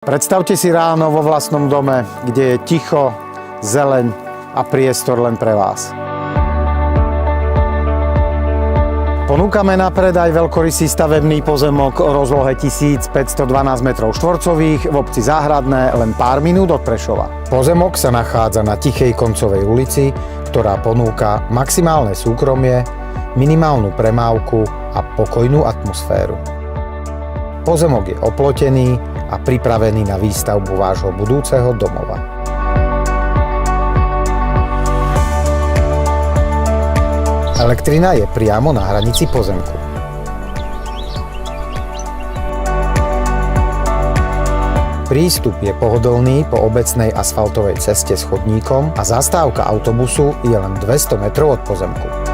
Predstavte si ráno vo vlastnom dome, kde je ticho, zeleň a priestor len pre vás. Ponúkame na predaj veľkorysý stavebný pozemok o rozlohe 1512 m2 v obci Záhradné len pár minút od Prešova. Pozemok sa nachádza na tichej koncovej ulici, ktorá ponúka maximálne súkromie, minimálnu premávku a pokojnú atmosféru. Pozemok je oplotený a pripravený na výstavbu vášho budúceho domova. Elektrina je priamo na hranici pozemku. Prístup je pohodlný po obecnej asfaltovej ceste s chodníkom a zastávka autobusu je len 200 metrov od pozemku.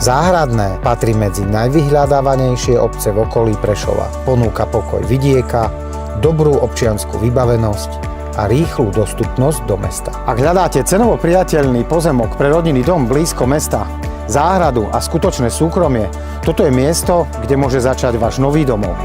Záhradné patrí medzi najvyhľadávanejšie obce v okolí Prešova. Ponúka pokoj vidieka, dobrú občiansku vybavenosť a rýchlu dostupnosť do mesta. Ak hľadáte cenovo priateľný pozemok pre rodinný dom blízko mesta, záhradu a skutočné súkromie, toto je miesto, kde môže začať váš nový domov.